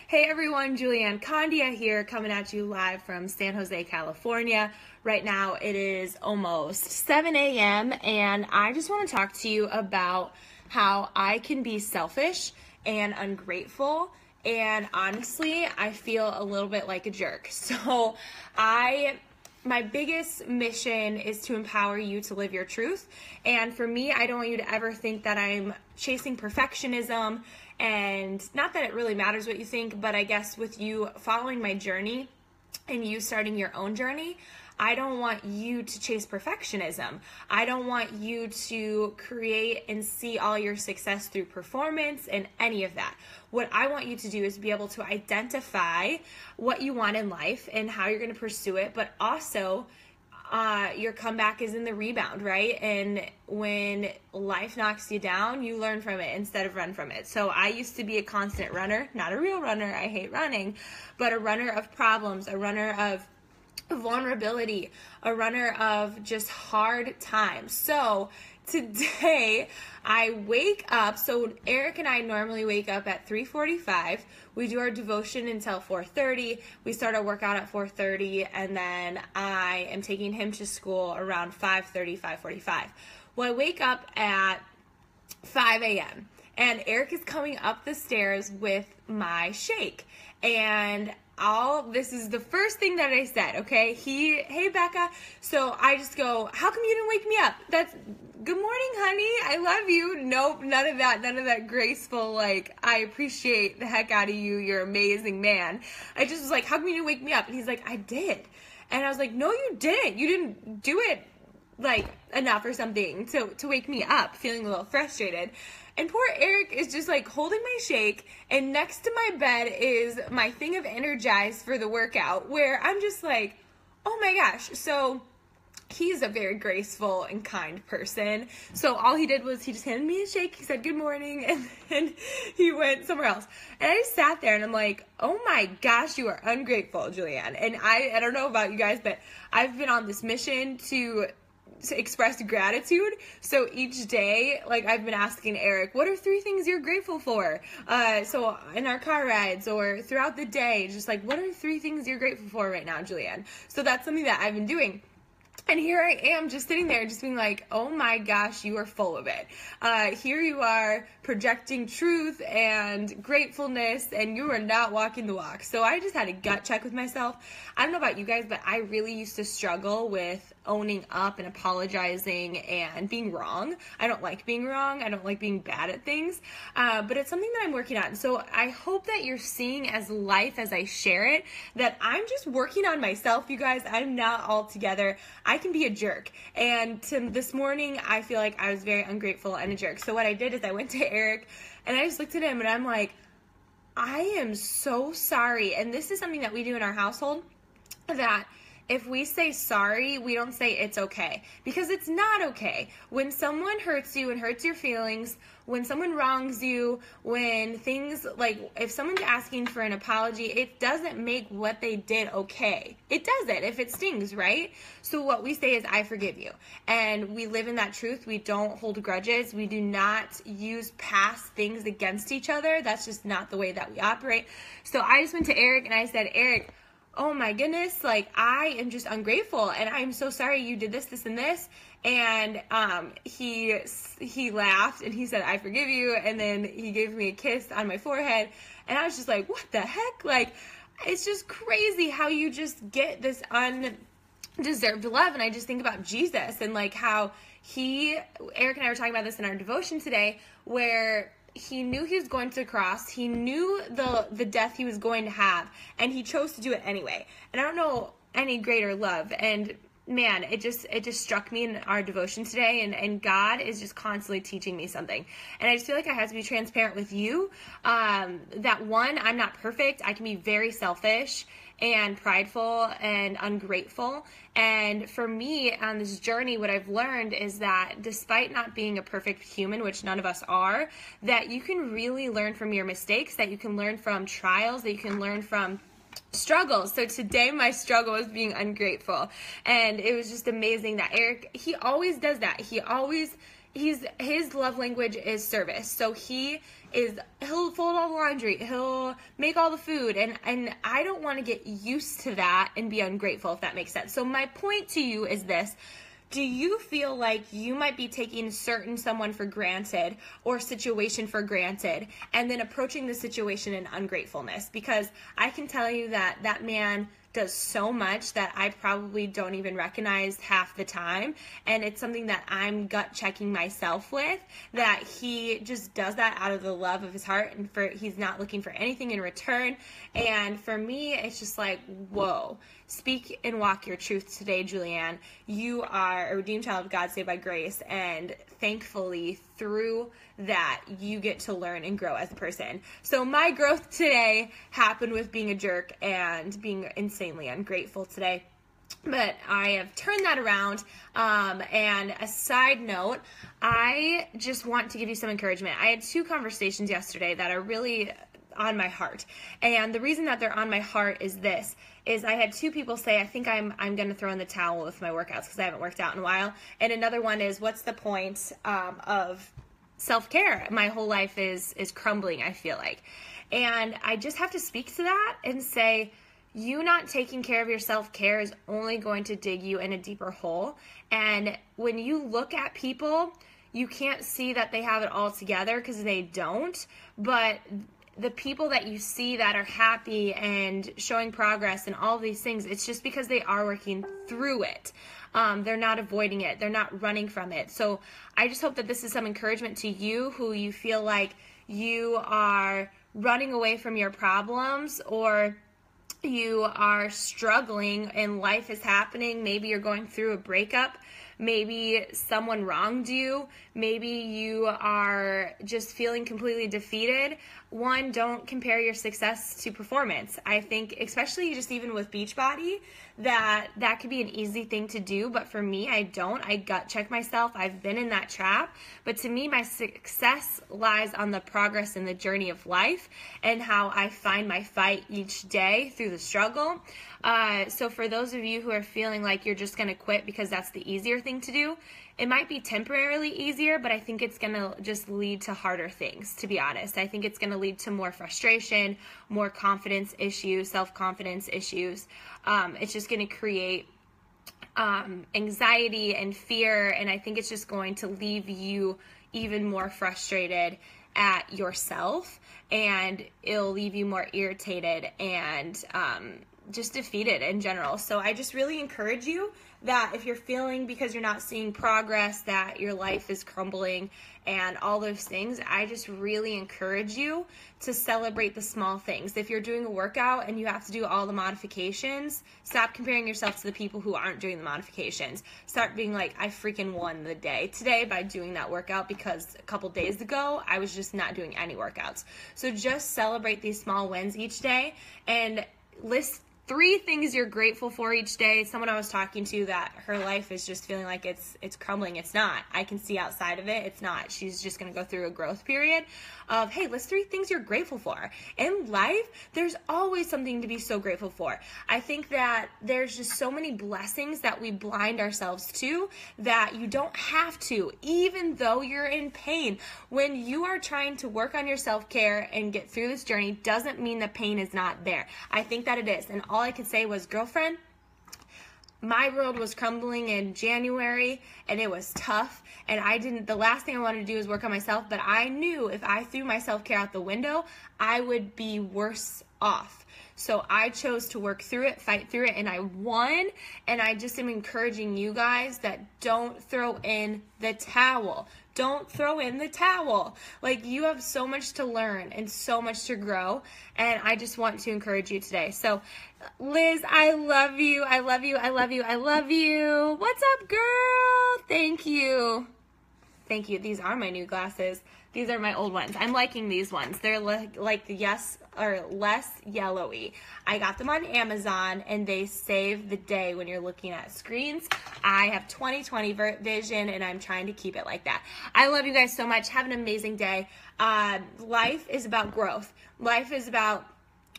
Hey everyone, Julianne Condia here, coming at you live from San Jose, California. Right now it is almost 7 a.m. and I just want to talk to you about how I can be selfish and ungrateful, and honestly I feel a little bit like a jerk. So my biggest mission is to empower you to live your truth. And for me, I don't want you to ever think that I'm chasing perfectionism, and not that it really matters what you think, but I guess with you following my journey and you starting your own journey, I don't want you to chase perfectionism. I don't want you to create and see all your success through performance and any of that. What I want you to do is be able to identify what you want in life and how you're going to pursue it, but also your comeback is in the rebound, right? And when life knocks you down, you learn from it instead of run from it. So I used to be a constant runner, not a real runner, I hate running, but a runner of problems, a runner of vulnerability, a runner of just hard times. So today I wake up, so Eric and I normally wake up at 3:45. We do our devotion until 4:30. We start our workout at 4:30, and then I am taking him to school around 5:30, 5:45. Well, I wake up at 5 a.m. and Eric is coming up the stairs with my shake, and this is the first thing that I said, okay? Hey Becca. So I just go, how come you didn't wake me up? That's, good morning, honey. I love you. Nope, none of that graceful, like, I appreciate the heck out of you. You're an amazing man. I just was like, how come you didn't wake me up? And he's like, I did. And I was like, no, you didn't. You didn't do it, like, enough or something to wake me up, feeling a little frustrated. And poor Eric is just like holding my shake, and next to my bed is my thing of Energize for the workout, where I'm just like, oh my gosh. So he's a very graceful and kind person. So all he did was he just handed me a shake. He said, good morning. And then he went somewhere else. And I just sat there and I'm like, oh my gosh, you are ungrateful, Julianne. And I don't know about you guys, but I've been on this mission to express gratitude. So each day, like, I've been asking Eric, what are 3 things you're grateful for? So in our car rides or throughout the day, just like, what are 3 things you're grateful for right now, Julianne? So that's something that I've been doing. And here I am just sitting there just being like, oh my gosh, you are full of it. Here you are projecting truth and gratefulness, and you are not walking the walk. So I just had a gut check with myself. I don't know about you guys, but I really used to struggle with owning up and apologizing and being wrong. I don't like being wrong. I don't like being bad at things, but it's something that I'm working on. So I hope that you're seeing as life as I share it, that I'm just working on myself, you guys. I'm not all together. I can be a jerk. And this morning, I feel like I was very ungrateful and a jerk. So what I did is I went to Eric and I just looked at him and I'm like, I am so sorry. And this is something that we do in our household, that if we say sorry, we don't say it's okay, because it's not okay. When someone hurts you and hurts your feelings, when someone wrongs you, when things, like, if someone's asking for an apology, it doesn't make what they did okay. It doesn't if it stings, right? So what we say is, I forgive you. And we live in that truth. We don't hold grudges. We do not use past things against each other. That's just not the way that we operate. So I just went to Eric and I said, Eric, oh my goodness, like, I am just ungrateful, and I'm so sorry you did this, this, and this. And he laughed and he said, I forgive you. And then he gave me a kiss on my forehead, and I was just like, what the heck? Like, it's just crazy how you just get this undeserved love. And I just think about Jesus and like how Eric and I were talking about this in our devotion today, where he knew he was going to the cross. He knew the death he was going to have, and he chose to do it anyway. And I don't know any greater love. And man, it just struck me in our devotion today, and God is just constantly teaching me something. And I just feel like I have to be transparent with you, that one, I'm not perfect. I can be very selfish and prideful and ungrateful. And for me on this journey, what I've learned is that despite not being a perfect human, which none of us are, that you can really learn from your mistakes, that you can learn from trials, that you can learn from struggles. So today my struggle was being ungrateful, and it was just amazing that Eric, he always does that. His love language is service. So he is he'll fold all the laundry, he'll make all the food, and I don't want to get used to that and be ungrateful, if that makes sense. So my point to you is this: do you feel like you might be taking someone for granted or situation for granted and then approaching the situation in ungratefulness? Because I can tell you that that man does so much that I probably don't even recognize half the time, and it's something that I'm gut checking myself with, that he just does that out of the love of his heart, and he's not looking for anything in return. And for me, it's just like, whoa, speak and walk your truth today, Julianne. You are a redeemed child of God, saved by grace, and thankfully through that you get to learn and grow as a person. So my growth today happened with being a jerk and being insanely ungrateful today. But I have turned that around. And a side note, I just want to give you some encouragement. I had 2 conversations yesterday that are really on my heart. And the reason that they're on my heart is this, is I had 2 people say, I think I'm going to throw in the towel with my workouts because I haven't worked out in a while. And another one is, what's the point of self-care? My whole life is crumbling, I feel like. And I just have to speak to that and say, you not taking care of your self-care is only going to dig you in a deeper hole. And when you look at people, you can't see that they have it all together, because they don't. But the people that you see that are happy and showing progress and all these things, it's just because they are working through it. They're not avoiding it. They're not running from it. So I just hope that this is some encouragement to you who you feel like you are running away from your problems, or you are struggling and life is happening. Maybe you're going through a breakup. Maybe someone wronged you. Maybe you are just feeling completely defeated. One, don't compare your success to performance. I think, especially just even with Beachbody, that could be an easy thing to do. But for me, I don't. I gut check myself. I've been in that trap. But to me, my success lies on the progress and the journey of life and how I find my fight each day through the struggle. So for those of you who are feeling like you're just going to quit because that's the easier thing to do, it might be temporarily easier, but I think it's going to just lead to harder things, to be honest. I think it's going to lead to more frustration, more confidence issues, self-confidence issues. It's just going to create anxiety and fear, and I think it's just going to leave you even more frustrated at yourself, and it'll leave you more irritated and just defeated in general. So I just really encourage you that if you're feeling, because you're not seeing progress, that your life is crumbling and all those things, I just really encourage you to celebrate the small things. If you're doing a workout and you have to do all the modifications, stop comparing yourself to the people who aren't doing the modifications. Start being like, I freaking won the day today by doing that workout, because a couple days ago I was just not doing any workouts. So just celebrate these small wins each day and list 3 things you're grateful for each day. Someone I was talking to, that her life is just feeling like it's crumbling. It's not. I can see outside of it. It's not. She's just going to go through a growth period of, hey, list 3 things you're grateful for. In life, there's always something to be so grateful for. I think that there's just so many blessings that we blind ourselves to that you don't have to, even though you're in pain. When you are trying to work on your self-care and get through this journey, doesn't mean the pain is not there. I think that it is. And all I could say was, girlfriend, my world was crumbling in January and it was tough, and the last thing I wanted to do is work on myself, but I knew if I threw my self-care out the window, I would be worse off. So I chose to work through it, fight through it, and I won. And I just am encouraging you guys that don't throw in the towel. Don't throw in the towel. Like, you have so much to learn and so much to grow, and I just want to encourage you today. So, Liz, I love you. I love you. I love you. I love you. What's up, girl? Thank you. Thank you. These are my new glasses. These are my old ones. I'm liking these ones. They're like less yellowy. I got them on Amazon, and they save the day when you're looking at screens. I have 20/20 vision, and I'm trying to keep it like that. I love you guys so much. Have an amazing day. Life is about growth. Life is about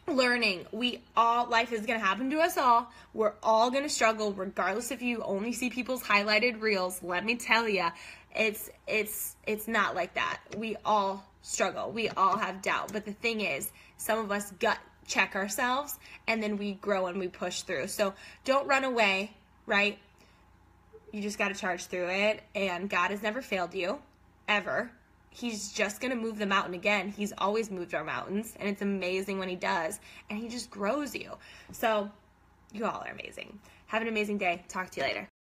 learning. Life is going to happen to us all. We're all going to struggle, regardless if you only see people's highlighted reels. Let me tell you, it's not like that. We all struggle. We all have doubt. But the thing is, some of us gut check ourselves, and then we grow and we push through. So don't run away, right? You just got to charge through it. And God has never failed you, ever. He's just going to move the mountain again. He's always moved our mountains, and it's amazing when he does. And he just grows you. So you all are amazing. Have an amazing day. Talk to you later.